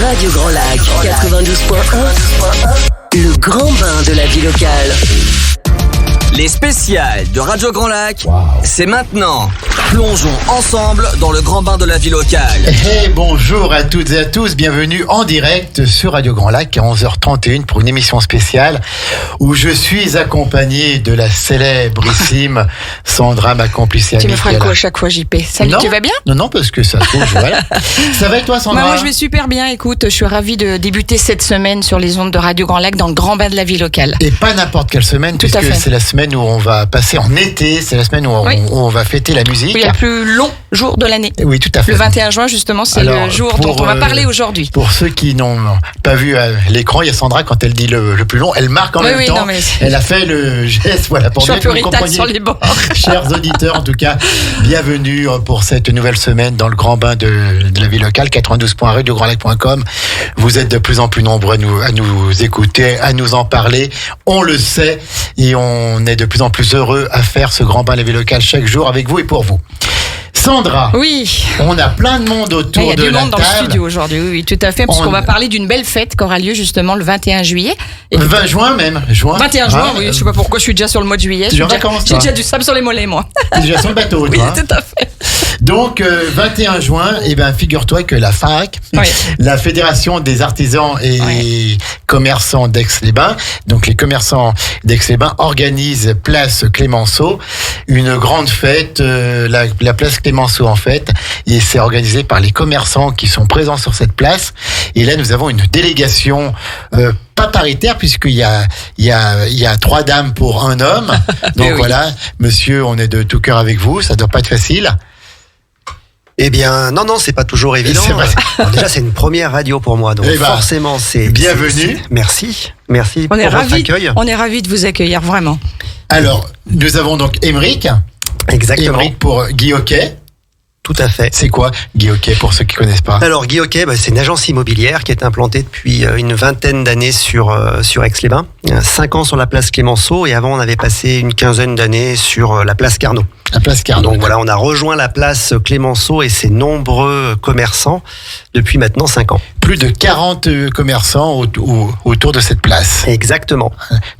Radio Grand Lac 92.1, le grand bain de la vie locale. Les spéciales de Radio Grand Lac, c'est maintenant. Plongeons ensemble dans le grand bain de la vie locale. Hey, bonjour à toutes et à tous, bienvenue en direct sur Radio Grand Lac à 11h31 pour une émission spéciale où je suis accompagné de la célébrissime Sandra, ma complice et amie. Tu me feras quoi à chaque fois, JP? Salut, Non, tu vas bien? Non, parce que ça se trouve, voilà. Ça va et toi, Sandra? Moi, je vais super bien. Écoute, je suis ravie de débuter cette semaine sur les ondes de Radio Grand Lac dans le grand bain de la vie locale. Et pas n'importe quelle semaine, Tout à puisque fait. c'est la semaine où on va passer en été, c'est la semaine où Oui. on va fêter la musique. Oui, le plus long jour de l'année. Oui, tout à fait. Le 21 juin, justement, c'est Alors, le jour pour, dont on va parler aujourd'hui. Pour ceux qui n'ont pas vu à l'écran, il y a Sandra, quand elle dit le plus long, elle marque en Oui, même oui, temps. non, mais- Elle a fait le geste, voilà, pour Je suis un bien que peu vous ritale compreniez. sur les bords. Chers auditeurs, en tout cas, bienvenue pour cette nouvelle semaine dans le grand bain de la vie locale, 92.radiograndlac.com. Vous êtes de plus en plus nombreux à nous écouter, à nous en parler. On le sait et on est de plus en plus heureux à faire ce grand bain de la vie locale chaque jour avec vous et pour vous. Sandra, Oui. on a plein de monde autour Il y a de du la monde dans le table. studio aujourd'hui, oui, tout à fait, puisqu'on On- va parler d'une belle fête qui aura lieu justement le 21 juillet. Et 20 juin même, juin. 21 juin, Ah, oui, je sais pas pourquoi je suis déjà sur le mois de juillet. Tu es en J'ai déjà- vacances, J'ai toi déjà du sable sur les mollets, moi. T'es déjà sur le bateau, Oui, toi, hein. tout à fait. Donc, 21 juin, eh ben, figure-toi que la FARC, Oui. la Fédération des artisans et Oui. commerçants d'Aix-les-Bains, donc les commerçants d'Aix-les-Bains organisent Place Clémenceau, une grande fête, la Place Clémenceau en fait, et c'est organisé par les commerçants qui sont présents sur cette place. Et là, nous avons une délégation pas paritaire puisqu'il y a 3 dames pour un homme. Donc oui. voilà, monsieur, on est de tout cœur avec vous, ça doit pas être facile. Eh bien, non, c'est pas toujours évident. C'est vrai. Alors déjà, c'est une première radio pour moi, donc Eh ben, forcément, c'est bienvenue. Merci On pour est votre ravis. accueil. On est ravis de vous accueillir, vraiment. Alors, nous avons donc Émeric. Exactement, Émeric pour Guy Hockey. tout à fait. C'est quoi Guy Hockey pour ceux qui connaissent pas? Alors, Guy Hockey, c'est une agence immobilière qui est implantée depuis une vingtaine d'années sur Aix-les-Bains, 5 ans sur la place Clémenceau, et avant, on avait passé une quinzaine d'années sur la place Carnot. La place Carnot. Donc voilà, on a rejoint la place Clémenceau et ses nombreux commerçants depuis maintenant 5 ans. Plus de 40 commerçants autour de cette place. Exactement,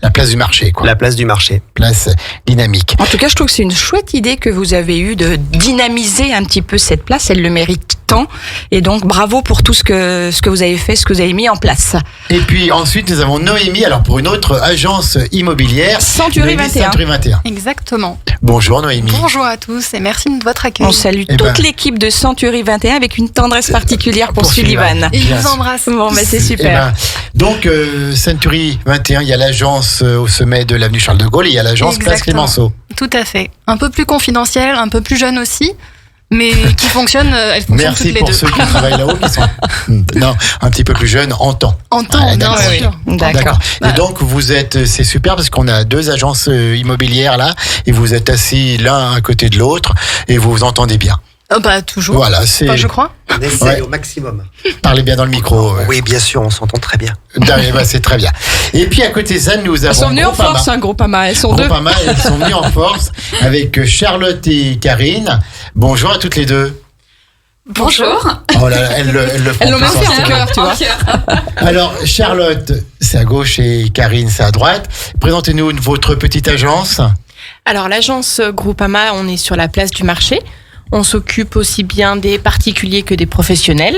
La place du marché, quoi. la place du marché. Place dynamique. En tout cas, je trouve que c'est une chouette idée que vous avez eue de dynamiser un petit peu cette place. Elle le mérite tant. Et donc, bravo pour tout ce que vous avez fait, ce que vous avez mis en place. Et puis ensuite, nous avons Noémie, alors pour une autre agence immobilière. Century Noémie 21. Century 21. Exactement. Bonjour Noémie. Bonjour à tous et merci de votre accueil. On salue Eh toute ben. l'équipe de Century 21 avec une tendresse particulière pour Pour Sullivan. Et je Bien vous sûr. embrasse. Bon, bah, c'est Eh super. ben, donc, Century 21, il y a l'agence au sommet de l'avenue Charles de Gaulle et il y a l'agence Place Exactement. Clémenceau. Tout à fait. Un peu plus confidentiel, un peu plus jeune aussi, mais qui fonctionne, elles fonctionnent Merci toutes les pour deux. ceux qui travaillent là-haut, qui sont non, un petit peu plus jeunes en temps. En temps, Ouais, bien d'accord. sûr. D'accord. Et donc vous êtes, c'est super parce qu'on a 2 agences immobilières là, et vous êtes assis l'un à côté de l'autre et vous vous entendez bien. Bah, toujours. Voilà, c'est. Enfin, je crois. On essaye Ouais. au maximum. Parlez bien dans le micro. Oui, bien sûr, on s'entend très bien. C'est très bien. Et puis à côté de ça, nous avons Elles sont venues en Groupama. force, hein, Groupama. Elles sont deux. Groupama, elles sont venues en force avec Charlotte et Karine. Bonjour à toutes les deux. Bonjour. Oh là là, elles le font Elles l'ont plus même fait en ensemble. cœur, tu vois. Alors, Charlotte, c'est à gauche et Karine, c'est à droite. Présentez-nous votre petite agence. Alors l'agence Groupama, on est sur la place du marché. On s'occupe aussi bien des particuliers que des professionnels.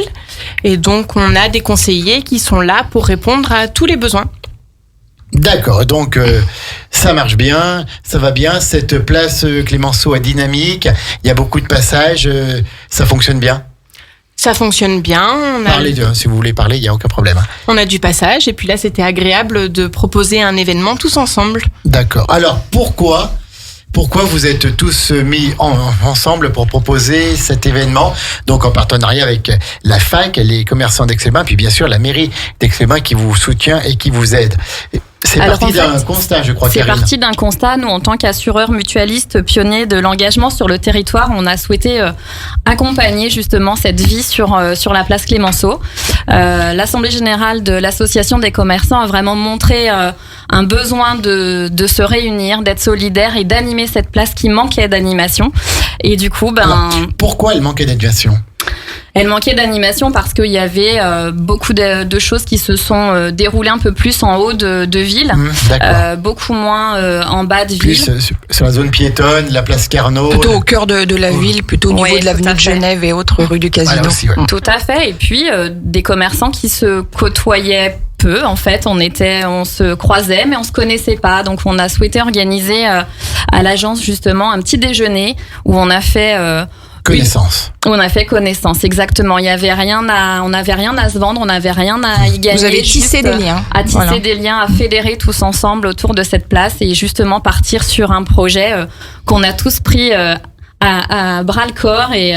Et donc on a des conseillers qui sont là pour répondre à tous les besoins. D'accord, donc ça marche bien, ça va bien. Cette place Clémenceau est dynamique, il y a beaucoup de passages, ça fonctionne bien. Ça fonctionne bien, Parlez, si vous voulez parler, il n'y a aucun problème. Hein. on a du passage. Et puis là, c'était agréable de proposer un événement tous ensemble. D'accord. Alors, pourquoi vous êtes tous mis ensemble pour proposer cet événement, donc en partenariat avec la FAC, les commerçants d'Aix-les-Bains, puis bien sûr la mairie d'Aix-les-Bains qui vous soutient et qui vous aide. C'est Alors, parti en d'un fait, constat, je crois, C'est Karine. parti d'un constat. Nous, en tant qu'assureurs mutualistes pionniers de l'engagement sur le territoire, on a souhaité accompagner justement cette vie sur la place Clémenceau. L'Assemblée générale de l'Association des commerçants a vraiment montré un besoin de se réunir, d'être solidaires et d'animer cette place qui manquait d'animation. Et du coup, Alors, pourquoi elle manquait d'animation ? Elle manquait d'animation parce qu'il y avait beaucoup de choses qui se sont déroulées un peu plus en haut de ville, beaucoup moins en bas de plus ville. Sur la zone piétonne, la place Carnot. Plutôt au cœur de la ville, plutôt au niveau de l'avenue de Genève et autres rue du Casino. Voilà aussi, Tout à fait. Et puis des commerçants qui se côtoyaient peu. En fait, on se croisait, mais on se connaissait pas. Donc, on a souhaité organiser à l'agence justement un petit déjeuner où on a fait connaissance. On a fait connaissance, exactement. On n'avait rien à se vendre, on n'avait rien à y gagner. Vous avez tissé des liens. À tisser des liens, à fédérer tous ensemble autour de cette place et justement partir sur un projet qu'on a tous pris à bras le corps et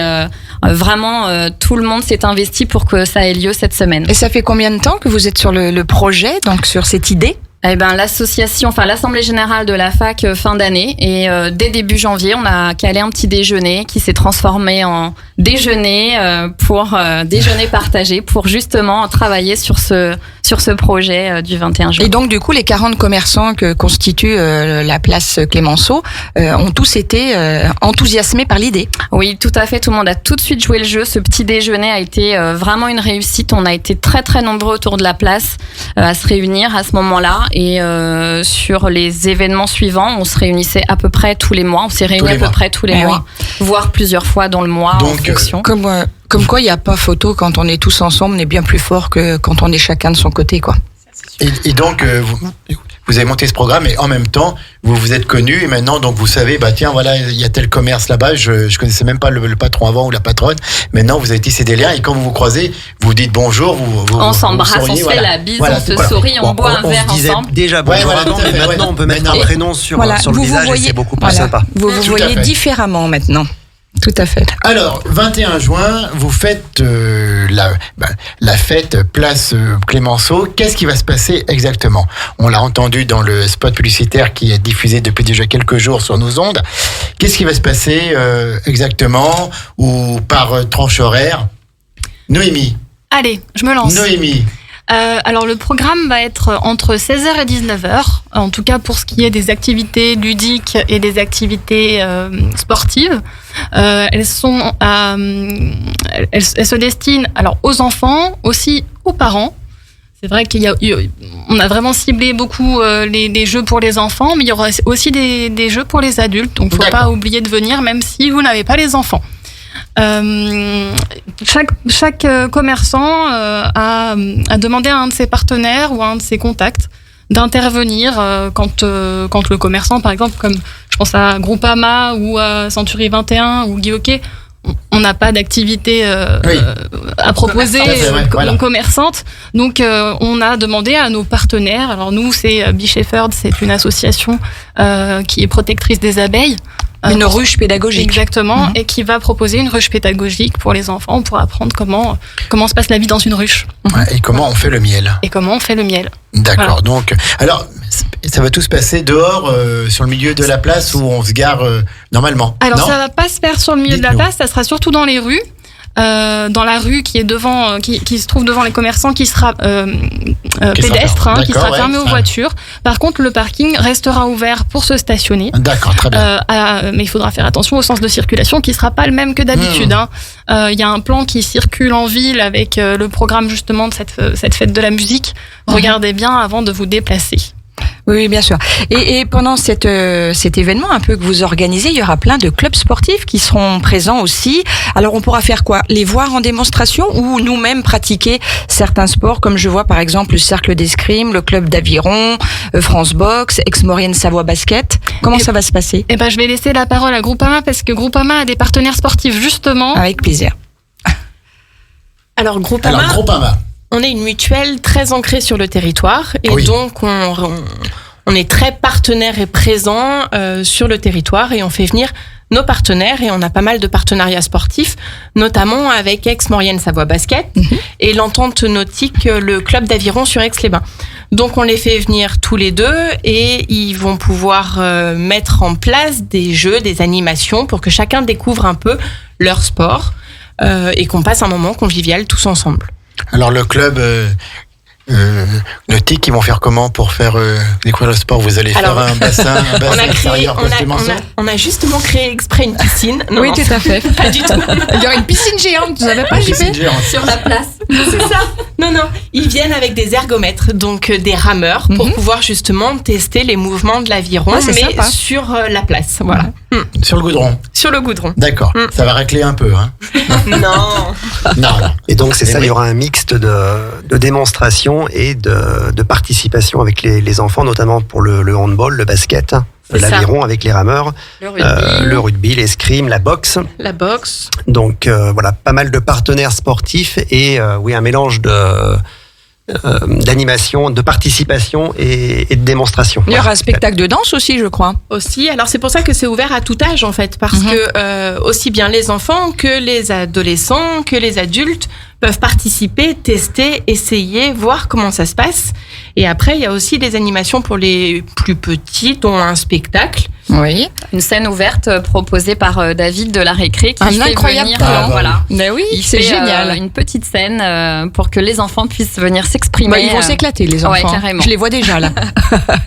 vraiment tout le monde s'est investi pour que ça ait lieu cette semaine. Et ça fait combien de temps que vous êtes sur le projet, donc sur cette idée ? Eh ben, l'assemblée générale de la fac fin d'année et dès début janvier, on a calé un petit déjeuner qui s'est transformé en déjeuner pour déjeuner partagé pour justement travailler sur ce projet du 21 juin. Et donc du coup, les 40 commerçants que constitue la place Clémenceau ont tous été enthousiasmés par l'idée. Oui, tout à fait. Tout le monde a tout de suite joué le jeu. Ce petit déjeuner a été vraiment une réussite. On a été très très nombreux autour de la place à se réunir à ce moment-là. Et sur les événements suivants, on se réunissait à peu près tous les mois. On s'est réunis à peu près tous les mois, voire plusieurs fois dans le mois. Donc, en fonction. Comme quoi, il n'y a pas photo quand on est tous ensemble, on est bien plus fort que quand on est chacun de son côté, quoi. Et donc, vous avez monté ce programme et en même temps, vous vous êtes connus et maintenant, donc vous savez, bah tiens, voilà, il y a tel commerce là-bas, je connaissais même pas le patron avant ou la patronne. Maintenant, vous avez tissé des liens et quand vous vous croisez, vous dites bonjour, on s'embrasse, on se fait la bise, on se sourit, on boit un verre ensemble. Déjà bonjour avant, mais maintenant on peut mettre un prénom sur le visage et c'est beaucoup plus sympa. Vous voyez différemment maintenant. Tout à fait. Alors, 21 juin, vous faites la fête place Clémenceau. Qu'est-ce qui va se passer exactement ? On l'a entendu dans le spot publicitaire qui est diffusé depuis déjà quelques jours sur nos ondes. Qu'est-ce qui va se passer exactement ou par tranche horaire ? Noémie. Allez, je me lance. Noémie. Alors le programme va être entre 16h et 19h, en tout cas pour ce qui est des activités ludiques et des activités sportives. Elles se destinent alors aux enfants, aussi aux parents. C'est vrai qu'on a vraiment ciblé beaucoup les jeux pour les enfants, mais il y aura aussi des jeux pour les adultes, donc il ne faut pas oublier de venir même si vous n'avez pas les enfants. Chaque commerçant a demandé à un de ses partenaires ou à un de ses contacts d'intervenir quand le commerçant, par exemple, comme je pense à Groupama ou à Century 21 ou Guy Hockey, on n'a pas d'activité à proposer commerçante. Donc, on a demandé à nos partenaires. Alors, nous, c'est Bee Shepherd, c'est une association qui est protectrice des abeilles. Une ruche pédagogique. Exactement, et qui va proposer une ruche pédagogique pour les enfants pour apprendre comment se passe la vie dans une ruche. Et comment on fait le miel. D'accord, voilà. Donc, alors, ça va tout se passer dehors, sur le milieu de la place où on se gare normalement. Alors, ça va pas se faire sur le milieu de la place, ça sera surtout dans les rues. Dans la rue qui est devant, qui se trouve devant les commerçants, qui sera pédestre, qui sera fermé aux voitures. Par contre, le parking restera ouvert pour se stationner. D'accord, très bien. Mais il faudra faire attention au sens de circulation qui sera pas le même que d'habitude. Il y a un plan qui circule en ville avec le programme justement de cette fête de la musique. Regardez bien avant de vous déplacer. Oui, bien sûr. Et pendant cet événement un peu que vous organisez, il y aura plein de clubs sportifs qui seront présents aussi. Alors, on pourra faire quoi ? Les voir en démonstration ou nous-mêmes pratiquer certains sports, comme je vois par exemple le Cercle d'Escrime, le Club d'Aviron, France Box, Aix-Maurienne Savoie Basket. Comment ça va se passer ? Eh ben, je vais laisser la parole à Groupama parce que Groupama a des partenaires sportifs justement. Avec plaisir. Alors, Groupama. On est une mutuelle très ancrée sur le territoire et donc on est très partenaire et présent sur le territoire et on fait venir nos partenaires et on a pas mal de partenariats sportifs, notamment avec Aix-Maurienne Savoie Basket et l'entente nautique, le club d'Aviron sur Aix-les-Bains. Donc on les fait venir tous les deux et ils vont pouvoir mettre en place des jeux, des animations pour que chacun découvre un peu leur sport et qu'on passe un moment convivial tous ensemble. Alors le club nautique, ils vont faire comment pour faire découvrir le sport? Vous allez Alors, faire un bassin On a, créé, extérieur Place Clémenceau? on a justement créé exprès une piscine. Non, Oui, non, tout à fait. Pas du tout. Il y aura une piscine géante, vous savez pas, Une JP? piscine géante. Sur la place. C'est ça. Non, ils viennent avec des ergomètres, donc des rameurs, pour pouvoir justement tester les mouvements de l'aviron, Ah, c'est mais sympa. sur la place. Voilà. Sur le goudron. Sur le goudron. D'accord. Ça va racler un peu, hein? Non. Non. Et donc c'est Et ça, oui. il y aura un mixte de démonstration et de participation avec les enfants, notamment pour le handball, le basket, C'est ça. l'aviron avec les rameurs, Le rugby. l'escrime, la boxe. La boxe. Donc voilà, pas mal de partenaires sportifs et oui, un mélange d'animation, de participation et de démonstration. Il y aura Voilà. un spectacle de danse aussi, je crois. Aussi, alors c'est pour ça que c'est ouvert à tout âge en fait, parce que aussi bien les enfants que les adolescents, que les adultes peuvent participer, tester, essayer, voir comment ça se passe. Et après, il y a aussi des animations pour les plus petits, dont un spectacle. Oui. Une scène ouverte proposée par David de la Récré qui Un fait incroyable venir, plan. voilà. Ben oui, Il c'est fait, génial. une petite scène pour que les enfants puissent venir s'exprimer. Bah, ils vont s'éclater, les ouais, enfants. carrément. Je les vois déjà, là.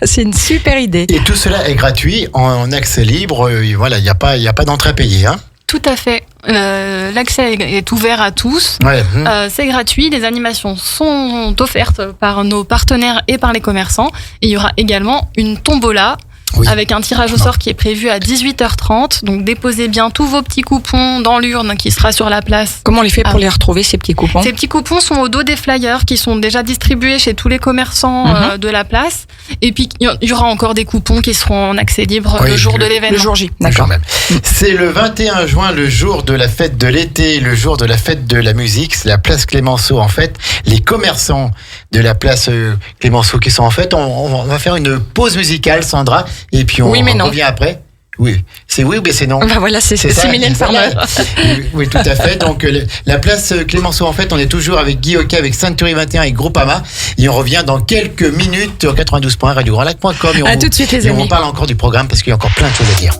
C'est une super idée. Et tout cela est gratuit, en accès libre. Voilà, il n'y a pas d'entrée à payer, hein? Tout à fait. L'accès est ouvert à tous. Ouais. C'est gratuit. Les animations sont offertes par nos partenaires et par les commerçants. Et il y aura également une tombola. Oui. Avec un tirage au sort qui est prévu à 18h30. Donc déposez bien tous vos petits coupons dans l'urne qui sera sur la place. Comment on les fait pour Ah. les retrouver, ces petits coupons? Ces petits coupons sont au dos des flyers qui sont déjà distribués chez tous les commerçants de la place. Et puis il y aura encore des coupons qui seront en accès libre Oui, le jour de le l'événement. Le jour J. Quand D'accord. même. C'est le 21 juin, le jour de la fête de l'été, le jour de la fête de la musique. C'est la place Clémenceau. En fait, les commerçants de la place Clémenceau qui sont en fait, on va faire une pause musicale, Sandra, et puis on Oui, mais non. revient après. Oui, c'est oui ou bien c'est non? Bah voilà, c'est ça, Mylène voilà. Farmer. Oui, tout à fait. Donc, la place Clémenceau, en fait, on est toujours avec Guy Hockey, avec Century 21 et Groupama. Et on revient dans quelques minutes au 92.radiograndlac.com. À tout de suite, les et amis. on parle encore du programme parce qu'il y a encore plein de choses à dire.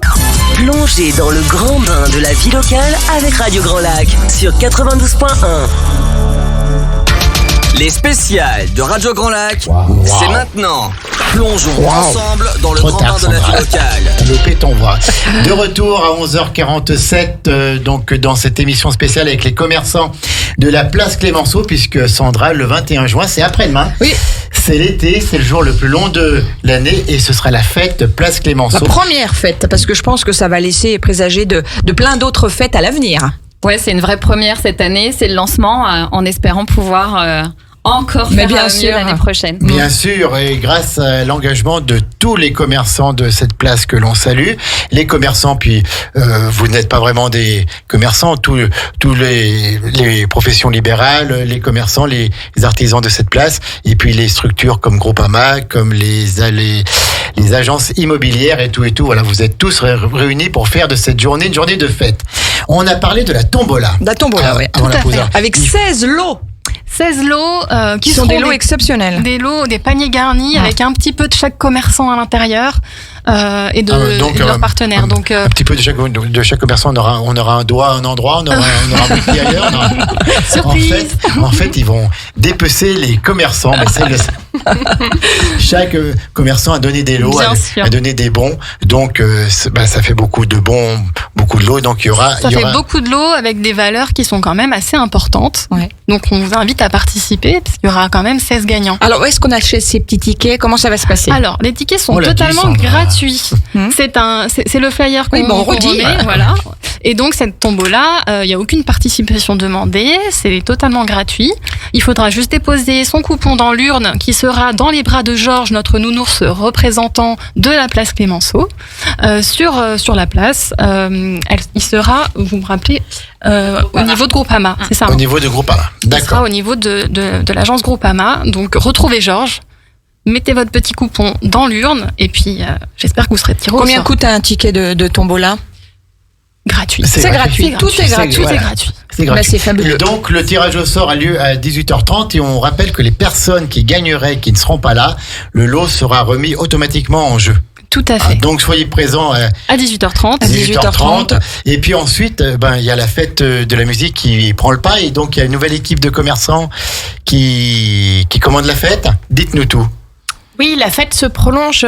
Plongez dans le grand bain de la vie locale avec Radio Grand Lac sur 92.1. Les spéciales de Radio Grand Lac, c'est maintenant. Plongeons Wow. ensemble dans le Trop grand tard, bain de la vie Sandra. locale. Loupé ton voix. De retour à 11h47, donc dans cette émission spéciale avec les commerçants de la place Clémenceau, puisque Sandra, le 21 juin, c'est après-demain. Oui. C'est l'été, c'est le jour le plus long de l'année et ce sera la fête place La Clémenceau. première fête, parce que je pense que ça va laisser présager de plein d'autres fêtes à l'avenir. Ouais, c'est une vraie première cette année. C'est le lancement en espérant pouvoir encore Mais faire bien mieux sûr. l'année prochaine. Bien sûr, et grâce à l'engagement de tous les commerçants de cette place que l'on salue, les commerçants, puis vous n'êtes pas vraiment des commerçants, tous les professions libérales, les commerçants, les artisans de cette place, et puis les structures comme Groupama, comme les agences immobilières et tout, voilà, vous êtes tous réunis pour faire de cette journée une journée de fête. On a parlé de la tombola. La tombola, oui. Avant la pause. Avec 16 lots 16 lots qui sont des lots exceptionnels. Des lots, des paniers garnis avec un petit peu de chaque commerçant à l'intérieur et de leurs partenaires. Donc, un petit peu de chaque commerçant, on aura un doigt à un endroit, on aura un bout de pied ailleurs. Surprise. En fait, ils vont dépecer les commerçants. Mais chaque commerçant a donné des lots, Bien sûr. a donné des bons. Donc, ça fait beaucoup de bons, beaucoup de lots. Donc, il y aura. Ça fait beaucoup de lots avec des valeurs qui sont quand même assez importantes. Ouais. Donc, on vous invite à participer parce qu'il y aura quand même 16 gagnants. Alors, où est-ce qu'on achète ces petits tickets? Comment ça va se passer? Alors, les tickets sont On l'a dit, totalement Sandra. gratuits. Hmm. C'est le flyer qu'on Oui, bon, on qu'on redit, remet, ouais. voilà. Et donc, cette tombola, il n'y a aucune participation demandée. C'est totalement gratuit. Il faudra juste déposer son coupon dans l'urne qui sera dans les bras de Georges, notre nounours représentant de la place Clémenceau. Sur la place, il sera, vous me rappelez, au niveau de Groupama. C'est ça. Au niveau de Groupama. Il sera D'accord. au niveau de l'agence Groupama. Donc, retrouvez Georges. Mettez votre petit coupon dans l'urne et puis j'espère que vous serez tiré au Combien sort. coûte un ticket de tombola? Gratuit. C'est gratuit. Tout est gratuit. Tout Voilà. est gratuit. C'est gratuit. Bah, c'est fabuleux. Donc, le tirage au sort a lieu à 18h30 et on rappelle que les personnes qui gagneraient, qui ne seront pas là, le lot sera remis automatiquement en jeu. Tout à fait. Donc soyez présents À 18h30. à 18h30. Et puis ensuite, il y a la fête de la musique qui prend le pas. Et donc il y a une nouvelle équipe de commerçants qui commande la fête. Dites-nous tout. Oui, la fête se prolonge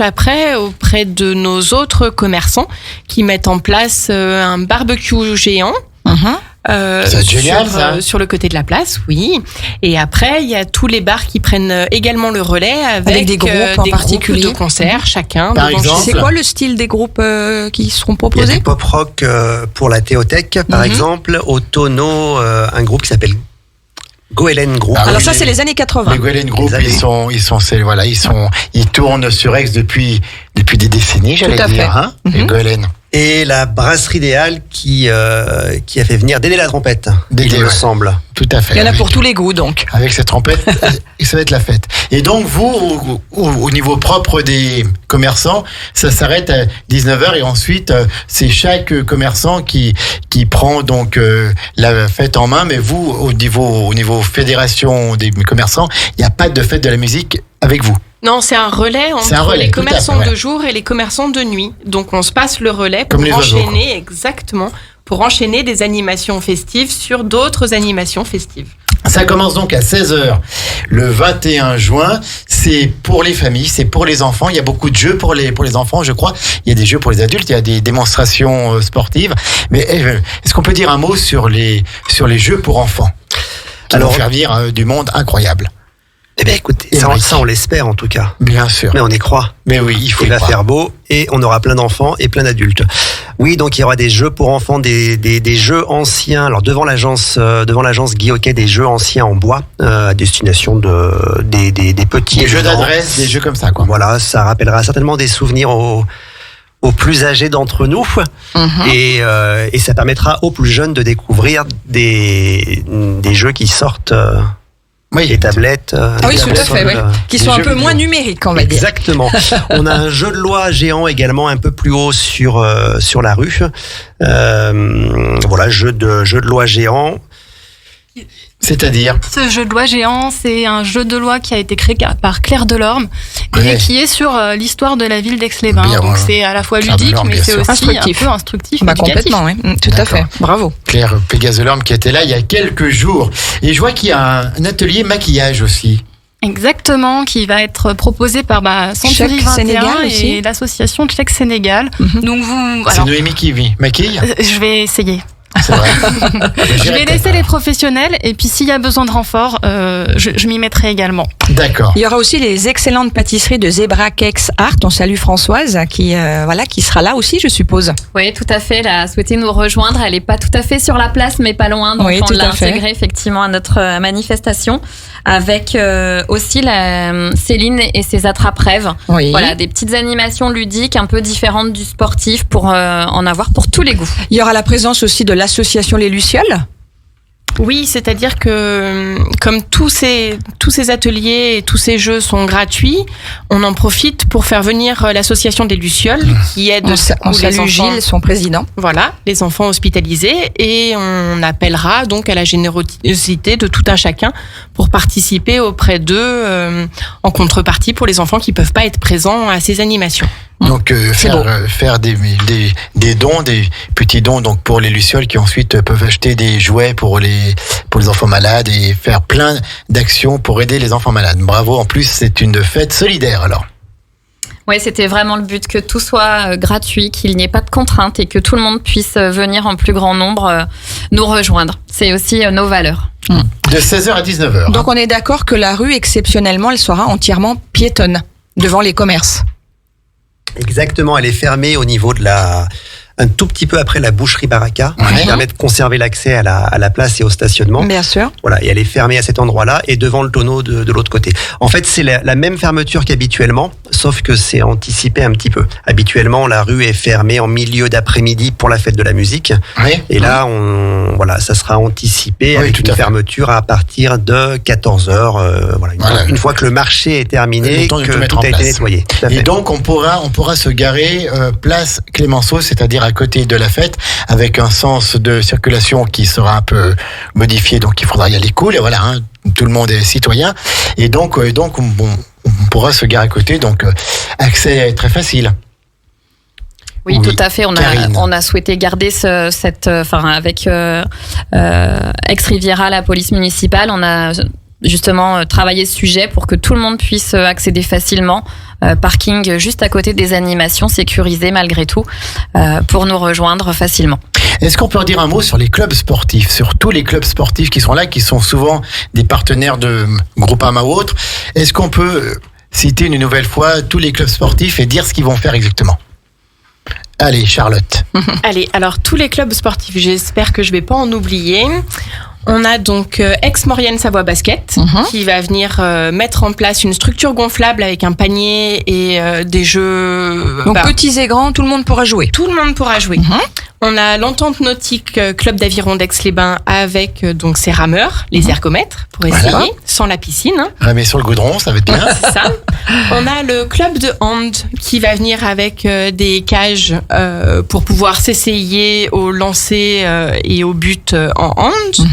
après auprès de nos autres commerçants qui mettent en place un barbecue géant. C'est génial, ça. Sur le côté de la place, oui. Et après, il y a tous les bars qui prennent également le relais avec des groupes en particulier. de concert, chacun. Par devant exemple. chez C'est quoi le style des groupes qui seront Il y a proposés? du pop rock pour la Théothèque, par exemple. Au tonneau, un groupe qui s'appelle Goélen Group. Ah Alors oui, ça, c'est les années 80. Les Goélen Group, Exactement. ils tournent sur Aix depuis des décennies, j'allais Tout à dire, fait. hein, les Goélen. Et la brasserie idéale qui a fait venir Dédé la trompette, Dédé, il me ouais. semble. Tout à fait. Il y en a Avec- pour tous les goûts, donc. Avec cette trompette, ça va être la fête. Et donc, vous, au niveau propre des commerçants, ça s'arrête à 19h et ensuite, c'est chaque commerçant qui prend donc la fête en main. Mais vous, au niveau fédération des commerçants, il n'y a pas de fête de la musique avec vous. Non, c'est un relais C'est un entre relais, les tout à fait, commerçants ouais. de jour et les commerçants de nuit. Donc on se passe le relais pour Comme les oiseaux, enchaîner, exactement, pour enchaîner des animations festives sur d'autres animations festives. Ça commence donc à 16h le 21 juin. C'est pour les familles, c'est pour les enfants. Il y a beaucoup de jeux pour les enfants, je crois. Il y a des jeux pour les adultes, il y a des démonstrations sportives. Mais est-ce qu'on peut dire un mot sur les jeux pour enfants qui Alors- vont faire venir du monde incroyable? Eh bien, écoutez, ça, on l'espère en tout cas. Bien sûr. Mais on y croit. Mais oui, il faut Il y va croire. faire beau et on aura plein d'enfants et plein d'adultes. Oui, donc il y aura des jeux pour enfants, des jeux anciens. Alors devant l'agence Guy Hockey, des jeux anciens en bois à destination des petits. Des jeux évidemment. d'adresse, des jeux comme ça, quoi. Voilà, ça rappellera certainement des souvenirs aux plus âgés d'entre nous. Et ça permettra aux plus jeunes de découvrir des jeux qui sortent Oui, des tablettes. Ah oui, des tout à fait, consoles, ouais. Qui sont des un jeux peu vidéo. moins numériques, on va dire. Exactement. On a un jeu de loi géant également un peu plus haut sur la rue. Voilà, jeu de loi géant. C'est-à-dire Ce jeu de loi géant, c'est un jeu de loi qui a été créé par Claire Delorme Ouais. et qui est sur l'histoire de la ville d'Aix-les-Bains. Bien, Donc voilà. c'est à la fois Claire ludique, Delorme, mais bien c'est sûr. aussi Instructif. un peu instructif. Bah, éducatif. complètement, oui. Tout à D'accord. fait. Bravo. Claire Pégase-Delorme qui était là il y a quelques jours. Et je vois qu'il y a un atelier maquillage aussi. Exactement, qui va être proposé par Century Check 21 Sénégal et aussi. l'association Check Sénégal. Donc C'est alors, Noémie qui maquille. je vais essayer. C'est vrai. Je vais laisser les professionnels et puis s'il y a besoin de renfort, je m'y mettrai également. D'accord. Il y aura aussi les excellentes pâtisseries de Zebra Cakes Art. On salue Françoise qui sera là aussi, je suppose. Oui, tout à fait. Elle a souhaité nous rejoindre. Elle n'est pas tout à fait sur la place, mais pas loin. Donc Oui, on tout l'a à fait. intégrée effectivement à notre manifestation avec aussi Céline et ses attrape-rêves. Oui. Voilà, des petites animations ludiques un peu différentes du sportif pour en avoir pour tous les goûts. Il y aura la présence aussi de l'association Les Lucioles. Oui, c'est-à-dire que comme tous ces ateliers et tous ces jeux sont gratuits, on en profite pour faire venir l'association des Lucioles qui aide On les salue enfants. Gilles, son président. Voilà, les enfants hospitalisés et on appellera donc à la générosité de tout un chacun pour participer auprès d'eux en contrepartie pour les enfants qui peuvent pas être présents à ces animations. Donc faire des dons, des petits dons donc pour les lucioles qui ensuite peuvent acheter des jouets pour les enfants malades et faire plein d'actions pour aider les enfants malades. Bravo, en plus c'est une fête solidaire alors. Oui, c'était vraiment le but, que tout soit gratuit, qu'il n'y ait pas de contraintes et que tout le monde puisse venir en plus grand nombre nous rejoindre. C'est aussi nos valeurs. De 16h à 19h. Donc on est d'accord que la rue, exceptionnellement, elle sera entièrement piétonne devant les commerces. Exactement, elle est fermée au niveau de un tout petit peu après la boucherie Baraka, Ouais. qui permet de conserver l'accès à la place et au stationnement. Bien sûr. Voilà, et elle est fermée à cet endroit-là et devant le tonneau de l'autre côté. En fait, c'est la même fermeture qu'habituellement, sauf que c'est anticipé un petit peu. Habituellement, la rue est fermée en milieu d'après-midi pour la fête de la musique. Oui. Et là, ça sera anticipé Oui, avec tout une à fait. fermeture à partir de 14h. Voilà. Une fois que le marché est terminé, Le temps de que tout mettre tout en a été place. nettoyé. Tout à Et fait. donc on pourra se garer place Clémenceau, c'est-à-dire à côté de la fête, avec un sens de circulation qui sera un peu modifié, donc il faudra y aller cool. Et voilà, hein, tout le monde est citoyen. Et donc on pourra se garer à côté, donc accès très facile. Oui, Oui, tout à fait. Karine. On a souhaité garder avec Aix-Riviera, la police municipale, on a justement travaillé ce sujet pour que tout le monde puisse accéder facilement. Parking juste à côté des animations, sécurisé malgré tout, pour nous rejoindre facilement. Est-ce qu'on peut en dire un mot sur les clubs sportifs, sur tous les clubs sportifs qui sont là, qui sont souvent des partenaires de Groupama ou autres? Est-ce qu'on peut citer une nouvelle fois tous les clubs sportifs et dire ce qu'ils vont faire exactement? Allez, Charlotte. Allez, alors tous les clubs sportifs, j'espère que je vais pas en oublier. On a donc Aix-Maurienne Savoie Basket qui va venir mettre en place une structure gonflable avec un panier et des jeux. Donc petits et grands, tout le monde pourra jouer. Tout le monde pourra jouer. On a l'Entente Nautique Club d'Aviron d'Aix-les-Bains avec donc ses rameurs, les ergomètres pour essayer, Voilà. sans la piscine. Ramer sur le goudron, ça va être bien. C'est ça. On a le club de hand qui va venir avec des cages pour pouvoir s'essayer au lancer et au but en hand.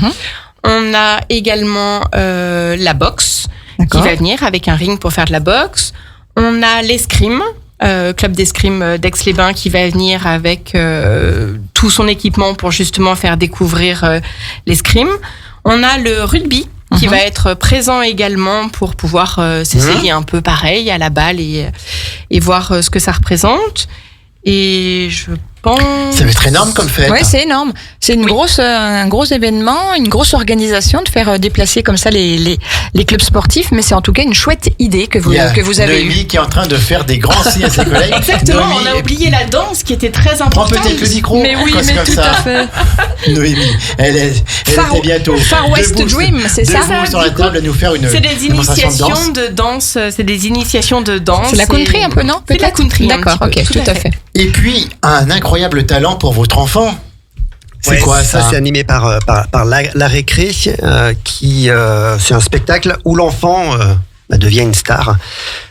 On a également la boxe qui va venir avec un ring pour faire de la boxe. On a l'escrime. Club d'escrime d'Aix-les-Bains qui va venir avec tout son équipement pour justement faire découvrir l'escrime. On a le rugby qui va être présent également pour pouvoir s'essayer un peu pareil à la balle et voir ce que ça représente. Et je pense... Ça va être énorme comme fête. Oui, c'est énorme. C'est une un gros événement, une grosse organisation de faire déplacer comme ça les clubs sportifs, mais c'est en tout cas une chouette idée que vous Il y a avez eue. Noémie qui est en train de faire des grands signes à ses collègues. Exactement, Noémie, on a oublié la danse qui était très prends importante. peut-être le micro. Mais oui, quand c'est mais comme tout ça. à fait. Noémie, elle était bientôt. Far West debout, Dream, c'est ça? debout sur la table à nous faire une C'est des démonstration de danse. initiations de danse. C'est des initiations de danse. C'est la country un peu, non? C'est la Peut-être country. un D'accord, petit peu, ok, tout à fait. Et puis, un incroyable talent pour votre enfant. C'est Ouais, quoi ça? C'est animé par la récré, qui c'est un spectacle où l'enfant devient une star.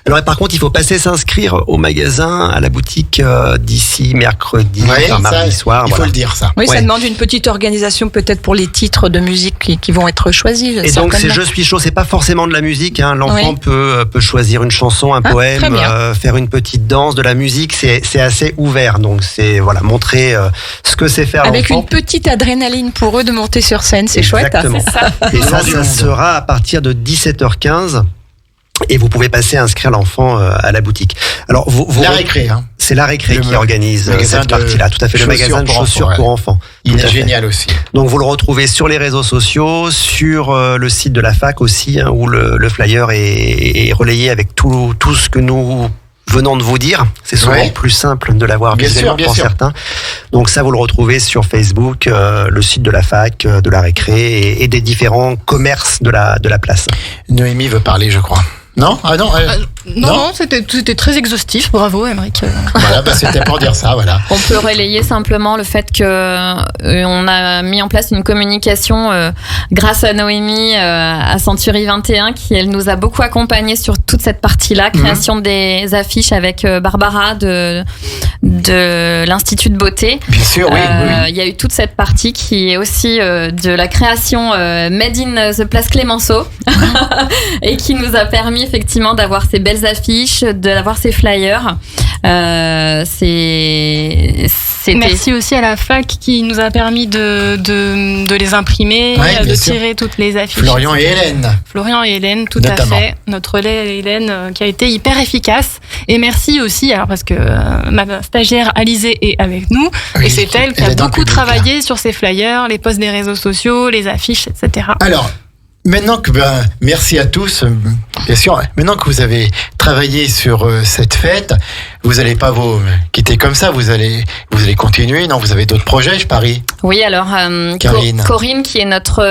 Alors par contre, il faut passer s'inscrire au magasin, à la boutique d'ici mercredi, Ouais, mardi ça, soir. il faut voilà. le dire ça. Oui, Ouais. ça demande une petite organisation peut-être pour les titres de musique qui vont être choisis. Et donc c'est certainement. Je suis chaud, c'est pas forcément de la musique. Hein. L'enfant Oui. peut choisir une chanson, un très poème, bien. faire une petite danse, de la musique. C'est assez ouvert. Donc c'est montrer ce que c'est faire Avec l'enfant. une petite adrénaline pour eux de monter sur scène, c'est chouette. Exactement. Et ça sera à partir de 17h15. Et vous pouvez passer à inscrire l'enfant à la boutique. Alors, La récré, hein. c'est la récré Le qui organise magasin cette de partie-là. Tout à fait, le chaussures magasin de pour chaussures enfants, pour ouais. enfants. Il Tout est à fait. génial aussi. Donc, vous le retrouvez sur les réseaux sociaux, sur le site de la fac aussi, hein, où le flyer est relayé avec tout ce que nous venons de vous dire. C'est souvent Ouais. plus simple de l'avoir Bien visuellement sûr, bien pour sûr. certains. Donc ça, vous le retrouvez sur Facebook, le site de la fac, de la récré et des différents commerces de la place. Noémie veut parler, je crois. Non? Ah non, Non, c'était très exhaustif. Bravo, Émeric. voilà, c'était pour dire ça, voilà. On peut relayer simplement le fait que on a mis en place une communication grâce à Noémie à Century 21 qui elle nous a beaucoup accompagnés sur toute cette partie-là, création des affiches avec Barbara de l'Institut de beauté. Bien sûr, oui. Il y a eu toute cette partie qui est aussi de la création Made in the Place Clémenceau et qui nous a permis effectivement d'avoir ces belles affiches, d'avoir ces flyers. C'était Merci aussi à la fac qui nous a permis de les imprimer, Ouais, bien de sûr. tirer toutes les affiches. Florian et Hélène. Florian et Hélène, tout Notamment. à fait. Notre relais Hélène qui a été hyper efficace. Et merci aussi, alors parce que ma stagiaire Alizée est avec nous, Oui, et c'est elle qui elle a est dans le beaucoup public, travaillé sur ces flyers, les posts des réseaux sociaux, les affiches, etc. Alors, maintenant que, merci à tous, bien sûr, maintenant que vous avez travaillé sur cette fête, vous n'allez pas vous quitter comme ça, vous allez continuer, non, vous avez d'autres projets, je parie. Oui, alors Karine. Corinne, qui est notre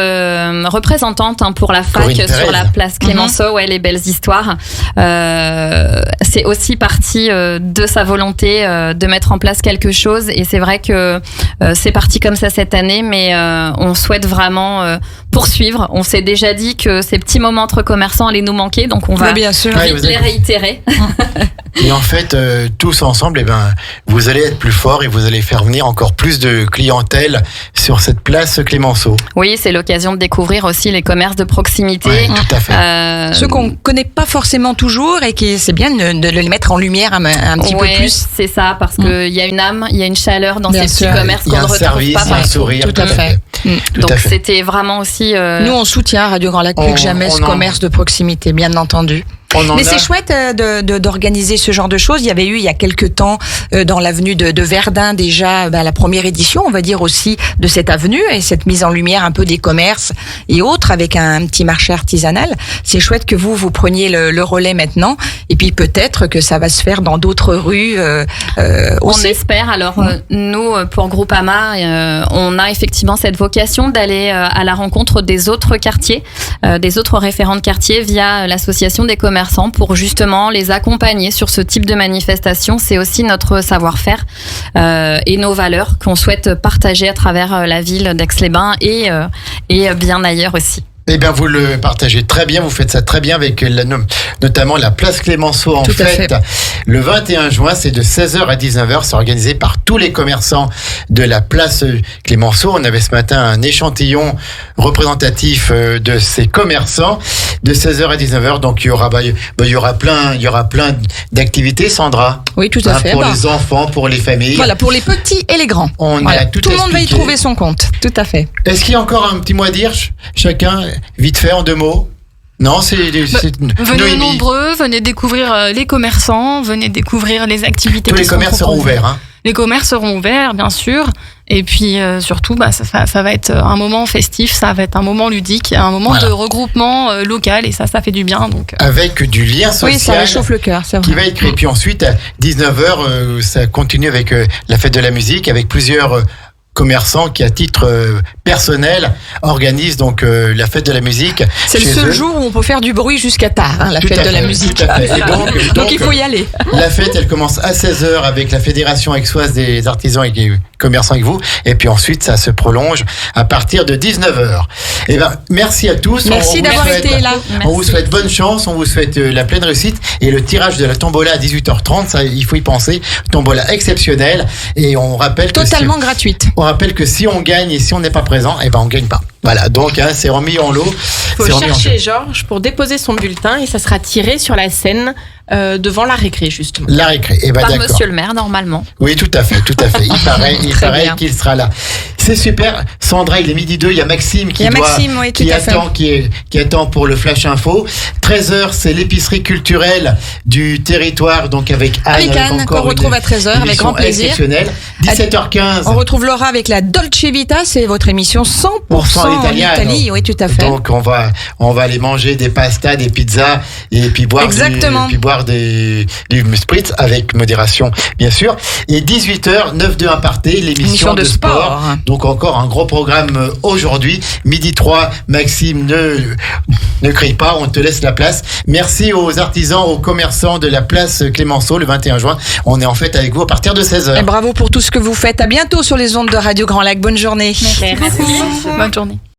représentante pour la fac Corinne sur Pérez. la place Clémenceau, ouais, les belles histoires. C'est aussi partie de sa volonté de mettre en place quelque chose, et c'est vrai que c'est parti comme ça cette année, mais on souhaite vraiment poursuivre. On s'est déjà dit que ces petits moments entre commerçants allaient nous manquer, donc on va Oui, bien sûr. Ouais, vite vous avez les réitérer. Et en fait, tous ensemble, vous allez être plus forts et vous allez faire venir encore plus de clientèle sur cette place Clémenceau. Oui, c'est l'occasion de découvrir aussi les commerces de proximité. Ouais, tout à fait. Ceux qu'on connaît pas forcément toujours et qui c'est bien de les mettre en lumière un petit peu plus. C'est ça, parce qu'il y a une âme, il y a une chaleur dans Bien ces sûr. petits commerces Il y qu'on a ne un retrouve service, pas il y a un partout. sourire. Tout à fait. Tout Donc à fait. c'était vraiment aussi... Nous, on soutient Radio Grand Lac plus On- que jamais ce on en- commerce de proximité, bien entendu. On en Mais a- c'est chouette d'organiser ce genre de choses. Il y avait eu il y a quelques temps dans l'avenue de Verdun déjà la première édition, on va dire aussi, de cette avenue et cette mise en lumière un peu des commerces et autres avec un petit marché artisanal. C'est chouette que vous preniez le relais maintenant et puis peut-être que ça va se faire dans d'autres rues On aussi. espère. Alors nous, pour Groupama, on a effectivement cette vocation d'aller à la rencontre des autres quartiers, des autres référents de quartier via l'association des commerçants pour justement les accompagner sur ce type de manifestation. C'est aussi notre savoir-faire et nos valeurs qu'on souhaite partager à travers la ville d'Aix-les-Bains et bien ailleurs aussi. Eh bien, vous le partagez très bien, vous faites ça très bien avec notamment la place Clémenceau en Tout à fête. fait. Le 21 juin, c'est de 16h à 19h, c'est organisé par tous les commerçants de la place Clémenceau. On avait ce matin un échantillon représentatif de ces commerçants de 16h à 19h. Donc il y aura plein d'activités, Sandra. Oui, tout à fait. Pour les enfants, pour les familles. Voilà, pour les petits et les grands. On Voilà, a tout le monde va y expliqué. trouver son compte. Tout à fait. Est-ce qu'il y a encore un petit mot à dire, chacun, vite fait, en 2 mots? Non, c'est Venez Noémie. nombreux, venez découvrir les commerçants, venez découvrir les activités Tous qui les sont commerces seront proposées. ouverts. Hein. Les commerces seront ouverts, bien sûr. Et puis surtout, ça va être un moment festif, ça va être un moment ludique, un moment Voilà. de regroupement local. Et ça fait du bien. Donc, Avec du lien social. Oui, ça réchauffe le cœur, c'est Qui vrai. va être créé. Puis ensuite, à 19h, ça continue avec la fête de la musique, avec plusieurs commerçants qui, à titre personnel, organisent donc la fête de la musique. C'est le chez seul eux. jour où on peut faire du bruit jusqu'à tard, hein, la Tout fête à de la fait, musique. tout à fait. Et Donc il faut y aller. La fête, elle commence à 16h avec la Fédération aixoise des artisans et des commerçants avec vous. Et puis ensuite, ça se prolonge à partir de 19h. Eh ben, merci à tous. Merci vous d'avoir souhaite- été là. On vous souhaite bonne chance, on vous souhaite la pleine réussite. Et le tirage de la tombola à 18h30, ça, il faut y penser. Tombola exceptionnelle. Et on rappelle Totalement gratuite. on rappelle que si on gagne et si on n'est pas présent, eh ben on gagne pas. Voilà, donc c'est remis en lot. Il C'est faut remis en chercher Georges pour déposer son bulletin et ça sera tiré sur la scène devant la récré, justement. la récré. Eh ben Par d'accord. monsieur le maire, normalement. Oui, tout à fait, tout à fait. Il Très paraît bien. qu'il sera là. C'est super. Sandra, il est 12h. Il y a Maxime Il y a Maxime, oui, tout qui à fait. attend, qui attend pour le Flash Info. 13h, c'est l'épicerie culturelle du territoire, donc avec Anne. Avec Anne, encore qu'on retrouve une à 13h, avec émission grand plaisir. exceptionnelle. 17h15. On retrouve Laura avec la Dolce Vita, c'est votre émission 100% en italiano. Italie. Oui, tout à fait. Donc on va aller manger des pastas, des pizzas et puis boire Exactement. du spritz avec modération bien sûr. Et 18h 9-2 Imparté, l'émission Émission de de sport. sport. Donc encore un gros programme aujourd'hui. 12h03, Maxime ne crie pas, on te laisse la place. Merci aux artisans, aux commerçants de la place Clémenceau le 21 juin. On est en fait avec vous à partir de 16h. Et bravo pour tout ce que vous faites. À bientôt sur les ondes de Radio Grand Lac. Bonne journée. Merci. Bonne journée.